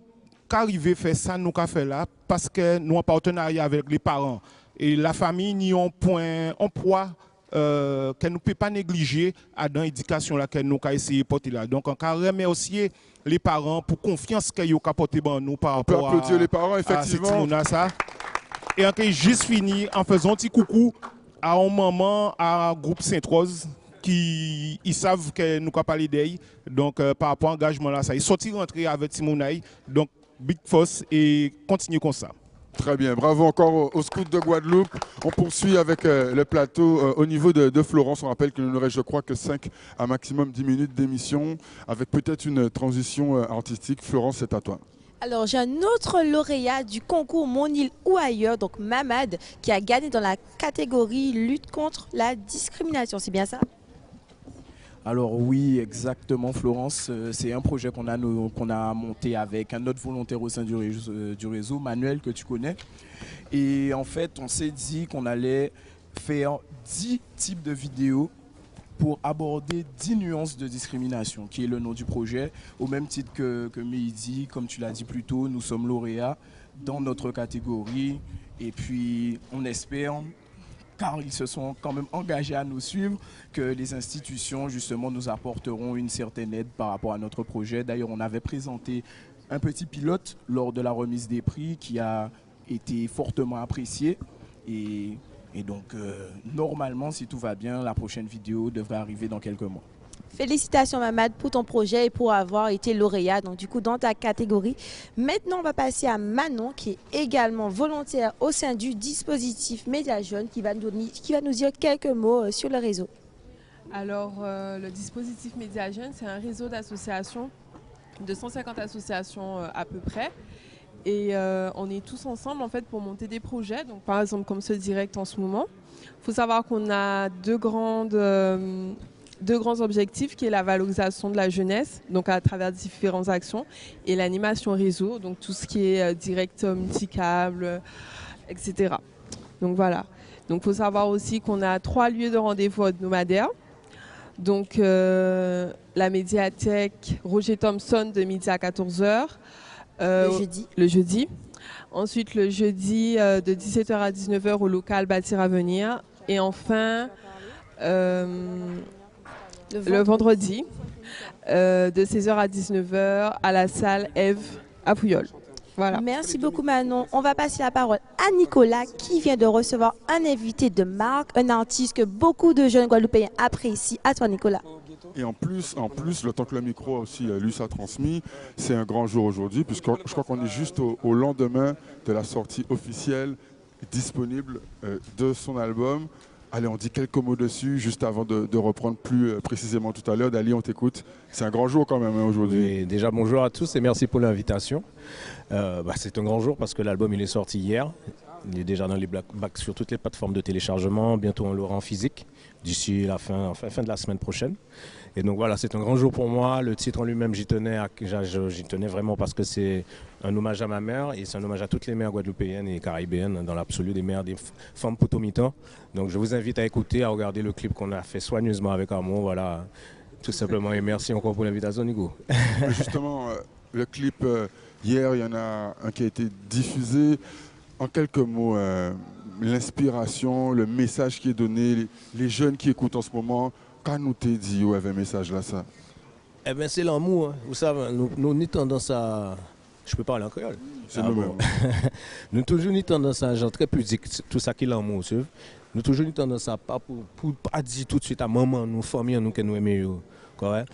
arrivons à faire ça, nous avons fait là, parce que nous avons un partenariat avec les parents. Et la famille, nous avons un poids que nous ne pouvons pas négliger dans l'éducation que nous avons essayé de porter là. Donc, on remercier les parents pour la confiance qu'ils ont apportée par nous par rapport on peut applaudir les parents, effectivement. Et on a juste fini en faisant un petit coucou à un maman, à un groupe Sainte-Rose, qui ils savent que nous avons parlé d'elle. Donc, par rapport à l'engagement là, ça, ils sont rentrés avec Timonaï. Donc, big force et continuez comme ça. Très bien, bravo encore aux scouts de Guadeloupe. On poursuit avec le plateau au niveau de Florence. On rappelle qu'il ne reste, je crois, que 5 à maximum 10 minutes d'émission, avec peut-être une transition artistique. Florence, c'est à toi. Alors, j'ai un autre lauréat du concours Mon île ou ailleurs, donc Mamad, qui a gagné dans la catégorie lutte contre la discrimination. C'est bien ça? Alors oui, exactement Florence, c'est un projet qu'on a monté avec un autre volontaire au sein du réseau, Manuel, que tu connais. Et en fait, on s'est dit qu'on allait faire 10 types de vidéos pour aborder 10 nuances de discrimination, qui est le nom du projet. Au même titre que Mehdi, comme tu l'as dit plus tôt, nous sommes lauréats dans notre catégorie. Et puis, on espère, car ils se sont quand même engagés à nous suivre, que les institutions justement nous apporteront une certaine aide par rapport à notre projet. D'ailleurs, on avait présenté un petit pilote lors de la remise des prix qui a été fortement apprécié. Et donc, normalement, si tout va bien, la prochaine vidéo devrait arriver dans quelques mois. Félicitations Mamad pour ton projet et pour avoir été lauréat, donc du coup dans ta catégorie. Maintenant, on va passer à Manon, qui est également volontaire au sein du dispositif Média Jeune, qui va nous dire quelques mots sur le réseau. Alors, le dispositif Média Jeune, c'est un réseau d'associations, de 150 associations à peu près. Et on est tous ensemble en fait pour monter des projets, donc par exemple comme ce direct en ce moment. Il faut savoir qu'on a deux grands objectifs, qui est la valorisation de la jeunesse, donc à travers différentes actions, et l'animation réseau, donc tout ce qui est direct multicable, etc. Donc voilà. Donc il faut savoir aussi qu'on a 3 lieux de rendez-vous hebdomadaires. Donc la médiathèque Roger Thompson de midi à 14h. Le jeudi. Ensuite, le jeudi de 17h à 19h au local Bâtir Avenir. Et enfin, le vendredi, de 16h à 19h à la salle Eve à Pouilleul. Voilà. Merci beaucoup Manon. On va passer la parole à Nicolas, qui vient de recevoir un invité de marque, un artiste que beaucoup de jeunes Guadeloupéens apprécient. À toi Nicolas. Et en plus, le temps que le micro aussi lui ça transmis, c'est un grand jour aujourd'hui, puisque je crois qu'on est juste au lendemain de la sortie officielle disponible de son album. Allez, on dit quelques mots dessus, juste avant de reprendre plus précisément tout à l'heure. Dali, on t'écoute. C'est un grand jour quand même aujourd'hui. Oui, déjà, bonjour à tous et merci pour l'invitation. C'est un grand jour parce que l'album il est sorti hier. Il est déjà dans les bacs sur toutes les plateformes de téléchargement. Bientôt, on l'aura en physique d'ici la fin de la semaine prochaine. Et donc voilà, c'est un grand jour pour moi. Le titre en lui-même, j'y tenais vraiment parce que c'est un hommage à ma mère et c'est un hommage à toutes les mères guadeloupéennes et caribéennes, dans l'absolu, des mères des femmes potomitan. Donc je vous invite à écouter, à regarder le clip qu'on a fait soigneusement avec amour. Voilà, tout simplement. Et merci encore pour l'invitation, Nico. Justement, le clip, hier, il y en a un qui a été diffusé. En quelques mots, l'inspiration, le message qui est donné, les jeunes qui écoutent en ce moment, quand nous t'es dit, ouais, un message là, ça? Eh bien, c'est l'amour. Hein. Vous savez, nous avons tendance à... Je peux parler en créole. C'est bon. Nous avons toujours eu tendance à, genre très pudique, tout ça qui est l'amour. Nous avons toujours eu tendance à pas pour pas dire tout de suite à maman, nous, famille, nous, que nous aimons. Correct?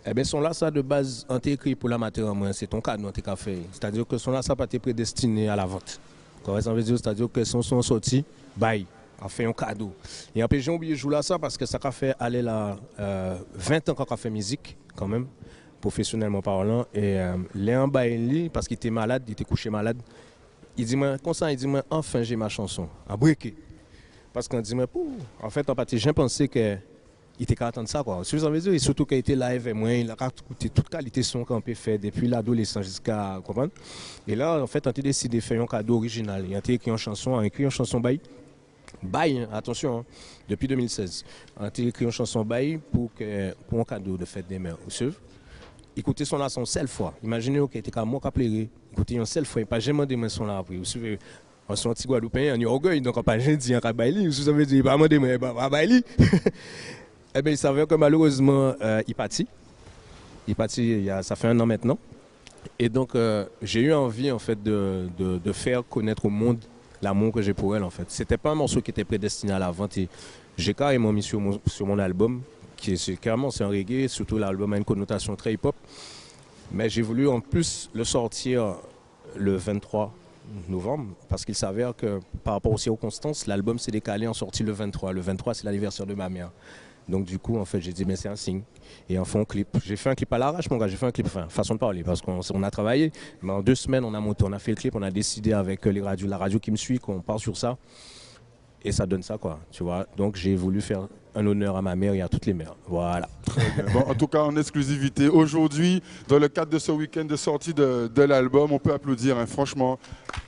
Eh bien, son là, ça de base, on t'a écrit pour la matière, c'est ton cadeau, on t'a fait. C'est-à-dire que son là, ça n'a pas été prédestiné à la vente. Correct? Ça veut dire, c'est-à-dire que son sont sortis, bye. A fait un cadeau. Et après, j'ai oublié de jouer là ça parce que ça a fait aller là 20 ans qu'on a fait musique, quand même, professionnellement parlant. Et Léon Bailly, parce qu'il était malade, il était couché malade, il dit moi, comme ça, il dit moi, enfin j'ai ma chanson, à breaker. Parce qu'on dit moi, en fait, en partie, j'ai pensé que il était qu'à attendre ça, quoi. Si vous avez dit, et surtout qu'il a été live et moi, il a écouté toute qualité son qu'on peut faire depuis l'adolescence jusqu'à comprendre. Et là, en fait, on a décidé de faire un cadeau original. Il a écrit une chanson, bail. Bail, attention, hein, depuis 2016. On a écrit une chanson bail pour un cadeau de fête des mères. Vous savez? Écoutez son là son seule fois. Imaginez qu'il était comme moi qui a pleuré. Écoutez une seule fois, il n'a pas jamais demandé son là après. Vous savez? On sont anti guadeloupéens, on est orgueil, donc on n'a pas jamais dit un baili. Vous avez dit, pas demandé, mais pas baili. Eh bien, il s'avère que malheureusement, il partit. Il partit, ça fait 1 an maintenant. Et donc, j'ai eu envie, en fait, de faire connaître au monde l'amour que j'ai pour elle, en fait. C'était pas un morceau qui était prédestiné à la vente. J'ai carrément mis sur mon album, carrément, c'est un reggae, surtout l'album a une connotation très hip-hop. Mais j'ai voulu, en plus, le sortir le 23 novembre, parce qu'il s'avère que, par rapport aussi aux constances, l'album s'est décalé en sortie le 23. Le 23, c'est l'anniversaire de ma mère. Donc du coup, en fait, j'ai dit, mais c'est un signe. Et on fait un clip. J'ai fait un clip à l'arrache, mon gars. J'ai fait un clip, enfin, façon de parler, parce qu'on a travaillé. Mais en 2 semaines, on a monté, on a fait le clip, on a décidé avec la radio qui me suit qu'on part sur ça. Et ça donne ça, quoi, tu vois. Donc j'ai voulu faire un honneur à ma mère et à toutes les mères. Voilà. Très bien. Bon, en tout cas, en exclusivité, aujourd'hui, dans le cadre de ce week-end de sortie de l'album, on peut applaudir, hein, franchement.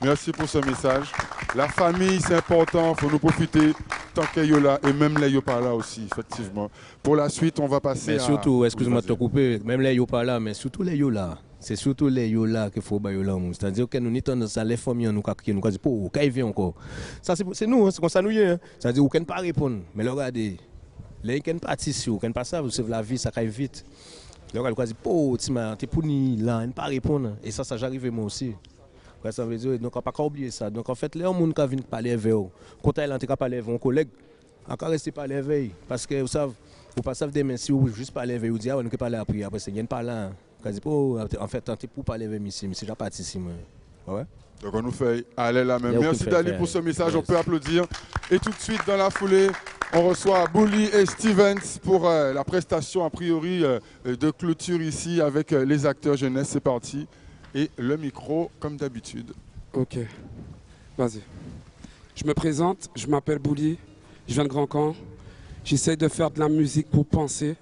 Merci pour ce message. La famille, c'est important, il faut nous profiter tant qu'il y a là, et même les pas là aussi, effectivement. Pour la suite, on va passer mais surtout, excuse-moi de te couper, même les pas là, mais surtout les là. C'est surtout les là qu'il faut bailler là. C'est-à-dire que nous sommes dans les familles, nous disons, oh, quand il vient encore. Ça, c'est nous, c'est comme ça nous y est. C'est-à-dire qu'on ne peut pas répondre. Mais regardez, les gens ne participent, ils ne pas ça, vous savez, la vie, ça caille vite. Les gens disent, oh, tu es puni là, ils ne pas répondre. Et ça j'arrive moi aussi. Ça veut dire, donc on ne peut pas oublier ça. Donc en fait, les gens qui viennent parler avec eux, quand ils ont parlé avec un collègue, encore rester parler avec eux. Parce que vous savez, vous ne pas savoir demain si vous juste parler avec eux, vous dites, on ne peut pas parler après, après c'est bien pas là. En fait, tenter pour parler avec Missy, mais c'est déjà parti ici. Ouais. Donc on nous fait aller là même. Merci Dali pour ce message, on peut applaudir. Et tout de suite dans la foulée, on reçoit Bully et Stevens pour la prestation a priori de clôture ici avec les acteurs jeunesse. C'est parti. Et le micro comme d'habitude. Ok, vas-y. Je me présente, je m'appelle Bully, je viens de Grand Camp. J'essaie de faire de la musique pour penser,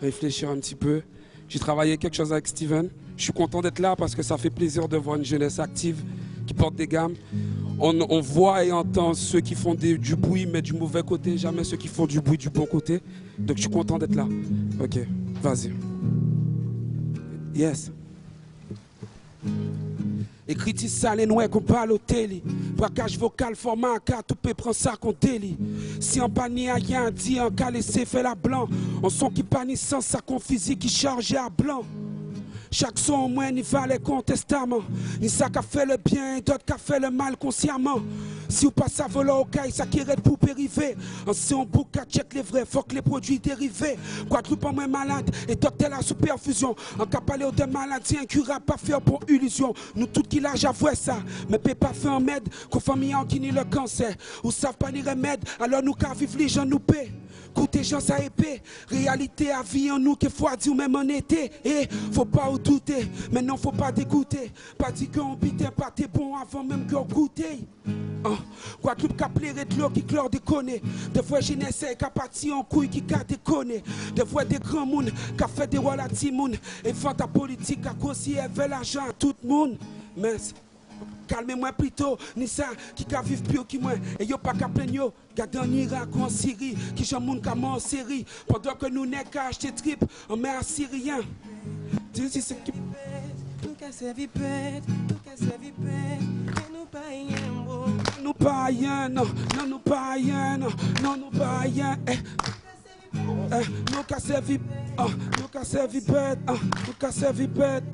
réfléchir un petit peu. J'ai travaillé quelque chose avec Steven. Je suis content d'être là parce que ça fait plaisir de voir une jeunesse active qui porte des gammes. On voit et entend ceux qui font du bruit, mais du mauvais côté, jamais ceux qui font du bruit du bon côté. Donc je suis content d'être là. Ok, vas-y. Yes. Écritis ça les noirs qu'on parle au télé. Braquage vocal, format AK, tout peut prendre ça qu'on délit. Si en panier a rien dit, en cas laissé fait la blanc. On son qui panie sans ça qu'on physique qui charge à blanc. Chaque son au moins n'y valait contestamment. Ni ça qu'a fait le bien et d'autres qu'a fait le mal consciemment. Si vous passez à voler au caille, ça qui est pour périver. En si on boucle à check les vrais, faut que les produits dérivés. Guadeloupe en moins malade et d'autres la superfusion. En cas parler de maladies incurables, pas faire pour illusion. Nous tout qui l'âge avoué ça, mais peut pas faire un med. Qu'on famille en qui ni le cancer. Ou savent pas ni remède, alors nous qu'à vivre les gens nous paient. Côté gens ça épée, réalité à vie en nous qu'il faut dire même en été. Et faut pas ou douter, mais non faut pas dégoûter. Pas dire qu'on bitait pas t'es bon avant même qu'on goûtait. Guadeloupe qu'a plairé de l'eau qui clore déconner. Des fois jeunesse qu'a parti en couille qui qu'a déconné. Des fois des grands mouns qu'a fait des rois la timoun. Et font ta politique à cause si elle veut l'argent à tout le monde. Mais calmez-moi plutôt, ni ça qui ka vivre pire que moi. Et yo pas qu'à plaigner, gardez en Irak ou en Syrie, qui j'en moun ka en série. Pendant que nous n'est qu'à acheter trip, on met un Syrien. Tu sais ce qui. Nous qu'à servir bête, nous qu'à servir bête, mais nous pas rien bon. Nous pas rien, non, non, nous pas rien, non, non, nous pas rien. Nous qu'à servir, nous qu'à servir bête, nous qu'à servir bête,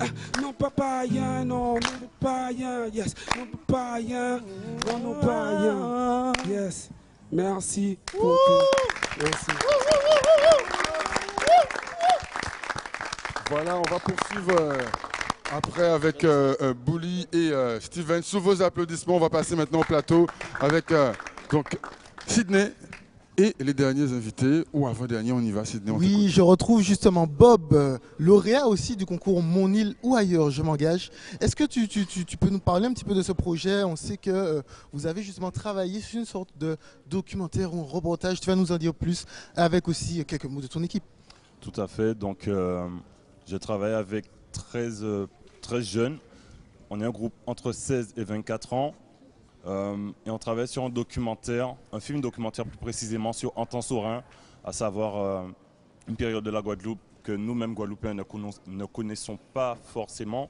non pas rien, non, nous pas rien, yes, nous pas rien, non, nous pas rien, yes. Merci pour tout. Merci. Voilà, on va poursuivre après avec Bully et Steven. Sous vos applaudissements, on va passer maintenant au plateau avec donc Sydney Et les derniers invités, ou avant-dernier, on y va, Sydney. Oui, je retrouve justement Bob, lauréat aussi du concours Mon île ou ailleurs, je m'engage. Est-ce que tu peux nous parler un petit peu de ce projet? On sait que vous avez justement travaillé sur une sorte de documentaire ou un reportage. Tu vas nous en dire plus avec aussi quelques mots de ton équipe. Tout à fait. Donc, je travaille avec 13 jeunes. On est un groupe entre 16 et 24 ans. Et on travaille sur un film documentaire plus précisément sur Antan-Saurin, à savoir une période de la Guadeloupe que nous-mêmes Guadeloupéens ne connaissons pas forcément.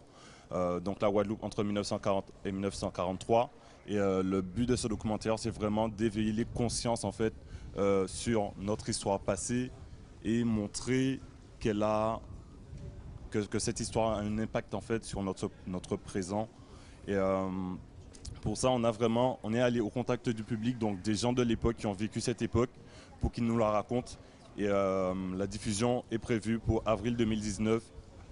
Donc la Guadeloupe entre 1940 et 1943. Et le but de ce documentaire, c'est vraiment d'éveiller les consciences en fait, sur notre histoire passée et montrer que cette histoire a un impact en fait, sur notre présent. Et pour ça, on est allé au contact du public, donc des gens de l'époque qui ont vécu cette époque, pour qu'ils nous la racontent. Et la diffusion est prévue pour avril 2019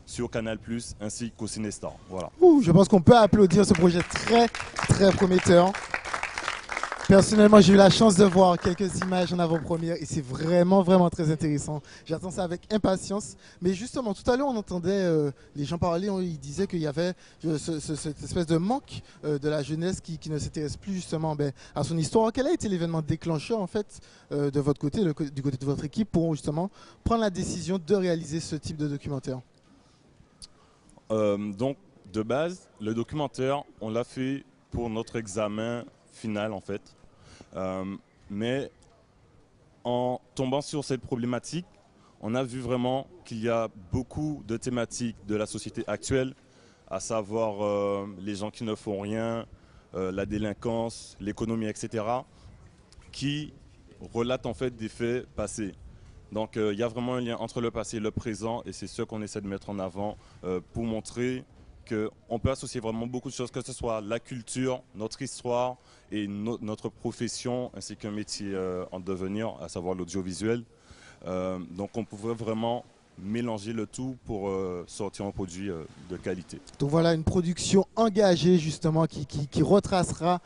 sur Canal+, ainsi qu'au Cinestar. Voilà. Je pense qu'on peut applaudir ce projet très, très prometteur. Personnellement, j'ai eu la chance de voir quelques images en avant-première et c'est vraiment, vraiment très intéressant. J'attends ça avec impatience. Mais justement, tout à l'heure, on entendait les gens parler, ils disaient qu'il y avait cette espèce de manque de la jeunesse qui ne s'intéresse plus justement à son histoire. Quel a été l'événement déclencheur, en fait, de votre côté, du côté de votre équipe, pour justement prendre la décision de réaliser ce type de documentaire? Donc, de base, le documentaire, on l'a fait pour notre examen final, en fait. Mais en tombant sur cette problématique, on a vu vraiment qu'il y a beaucoup de thématiques de la société actuelle, à savoir les gens qui ne font rien, la délinquance, l'économie, etc., qui relatent en fait des faits passés. Donc il y a vraiment un lien entre le passé et le présent, et c'est ce qu'on essaie de mettre en avant pour montrer qu'on peut associer vraiment beaucoup de choses, que ce soit la culture, notre histoire et notre profession, ainsi qu'un métier en devenir, à savoir l'audiovisuel. Donc on pouvait vraiment mélanger le tout pour sortir un produit de qualité. Donc voilà une production engagée justement qui retracera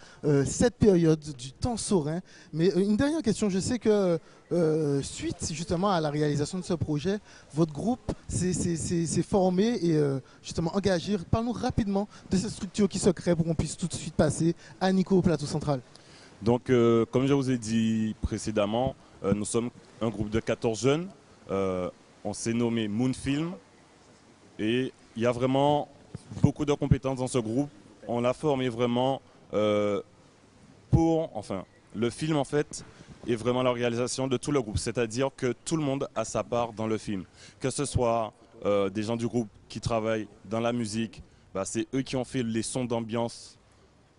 cette période du temps saurin. Mais une dernière question, je sais que suite justement à la réalisation de ce projet, votre groupe s'est formé et justement engagé. Parle-nous rapidement de cette structure qui se crée pour qu'on puisse tout de suite passer à Nico au plateau central. Donc comme je vous ai dit précédemment, nous sommes un groupe de 14 jeunes. On s'est nommé Moonfilm et il y a vraiment beaucoup de compétences dans ce groupe. On l'a formé vraiment le film en fait est vraiment la réalisation de tout le groupe, c'est-à-dire que tout le monde a sa part dans le film. Que ce soit des gens du groupe qui travaillent dans la musique, c'est eux qui ont fait les sons d'ambiance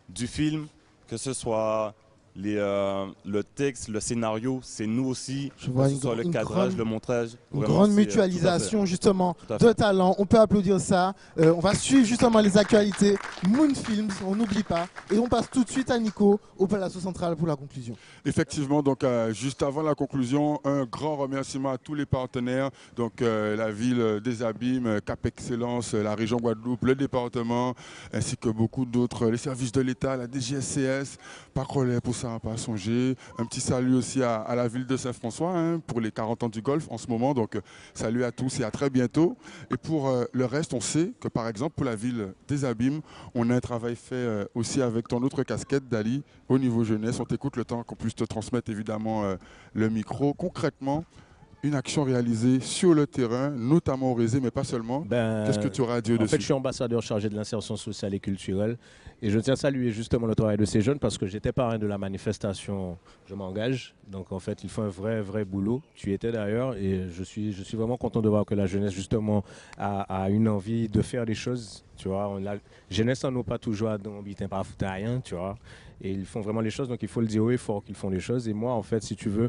du film, que ce soit le texte, le scénario, c'est nous aussi, que ce soit le cadrage, le montage. Une grande mutualisation justement de talents, on peut applaudir ça. On va suivre justement les actualités Moonfilms, on n'oublie pas. Et on passe tout de suite à Nico au Plateau Central pour la conclusion. Effectivement, donc juste avant la conclusion, un grand remerciement à tous les partenaires, donc la ville des Abîmes, Cap Excellence, la région Guadeloupe, le département, ainsi que beaucoup d'autres, les services de l'État, la DGSCS, Pacolet pour ça, pas à songer. Un petit salut aussi à la ville de Saint-François pour les 40 ans du golf en ce moment. Donc salut à tous et à très bientôt. Et pour le reste, on sait que par exemple pour la ville des Abîmes, on a un travail fait aussi avec ton autre casquette, Dali, au niveau jeunesse. On t'écoute le temps qu'on puisse te transmettre évidemment le micro. Concrètement, une action réalisée sur le terrain, notamment au Rézé, mais pas seulement. Qu'est-ce que tu auras à dire dessus? En fait, je suis ambassadeur chargé de l'insertion sociale et culturelle. Et je tiens à saluer justement le travail de ces jeunes parce que j'étais parrain de la manifestation Je m'engage. Donc en fait, ils font un vrai boulot. Tu y étais d'ailleurs et je suis vraiment content de voir que la jeunesse justement a une envie de faire des choses. Tu vois, la jeunesse n'en a pas toujours dans bitin pas foutre à rien, tu vois. Et ils font vraiment les choses, donc il faut le dire haut et fort qu'ils font les choses. Et moi, en fait, si tu veux,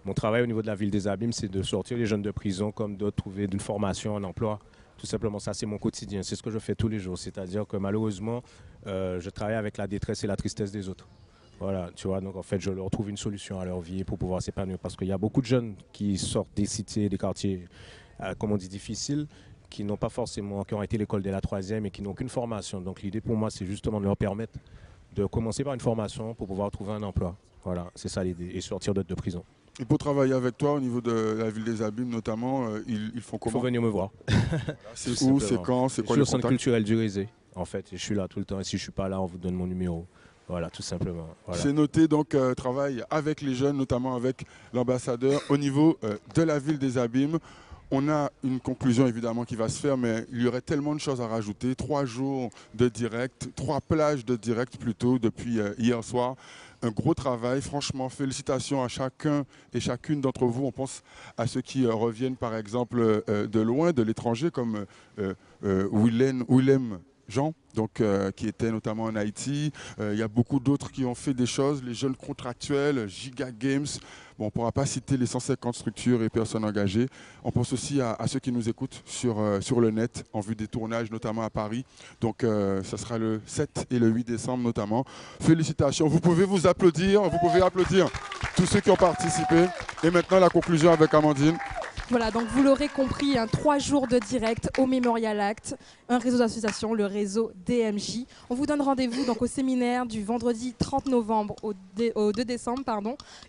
mon travail au niveau de la ville des Abîmes, c'est de sortir les jeunes de prison comme d'autres, trouver une formation, un emploi. Tout simplement, ça, c'est mon quotidien. C'est ce que je fais tous les jours. C'est-à-dire que malheureusement, je travaille avec la détresse et la tristesse des autres. Voilà, tu vois, donc en fait, je leur trouve une solution à leur vie pour pouvoir s'épanouir. Parce qu'il y a beaucoup de jeunes qui sortent des cités, des quartiers, comme on dit, difficiles, qui n'ont pas forcément, qui ont été à l'école dès la 3e et qui n'ont aucune formation. Donc l'idée pour moi, c'est justement de leur permettre de commencer par une formation pour pouvoir trouver un emploi. Voilà, c'est ça l'idée, et sortir de prison. Et pour travailler avec toi au niveau de la ville des Abîmes notamment, ils font comment? Il faut venir me voir. C'est où, c'est quand, c'est quoi le le centre contact? culturel du Rézé, en fait. Et je suis là tout le temps. Et si je ne suis pas là, on vous donne mon numéro. Voilà, tout simplement. Voilà. C'est noté, donc travail avec les jeunes, notamment avec l'ambassadeur au niveau de la ville des Abîmes. On a une conclusion évidemment qui va se faire, mais il y aurait tellement de choses à rajouter. 3 jours de direct, 3 plages de direct plutôt depuis hier soir. Un gros travail, franchement, félicitations à chacun et chacune d'entre vous. On pense à ceux qui reviennent par exemple de loin, de l'étranger, comme Willem Jean, donc, qui était notamment en Haïti. Il y a beaucoup d'autres qui ont fait des choses, les jeunes contractuels, Giga Games. Bon, on ne pourra pas citer les 150 structures et personnes engagées. On pense aussi à ceux qui nous écoutent sur le net, en vue des tournages, notamment à Paris. Donc, ça sera le 7 et le 8 décembre notamment. Félicitations. Vous pouvez vous applaudir, vous pouvez applaudir tous ceux qui ont participé. Et maintenant, la conclusion avec Amandine. Voilà, donc vous l'aurez compris, 3 jours de direct au Memorial Act, un réseau d'associations, le réseau DMJ. On vous donne rendez-vous donc au séminaire du vendredi 30 novembre au 2 décembre,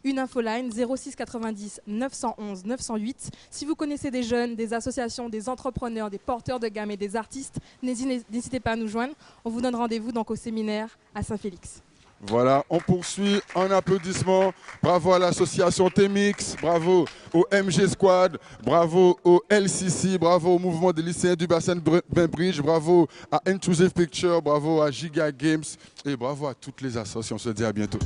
une infoline 06 90 911 908. Si vous connaissez des jeunes, des associations, des entrepreneurs, des porteurs de gamme et des artistes, n'hésitez pas à nous joindre. On vous donne rendez-vous donc au séminaire à Saint-Félix. Voilà, on poursuit en applaudissements. Bravo à l'association T-Mix, bravo au MG Squad, bravo au LCC, bravo au mouvement des lycéens du bassin de Bainbridge, bravo à Intrusive Picture, bravo à Giga Games et bravo à toutes les associations. On se dit à bientôt.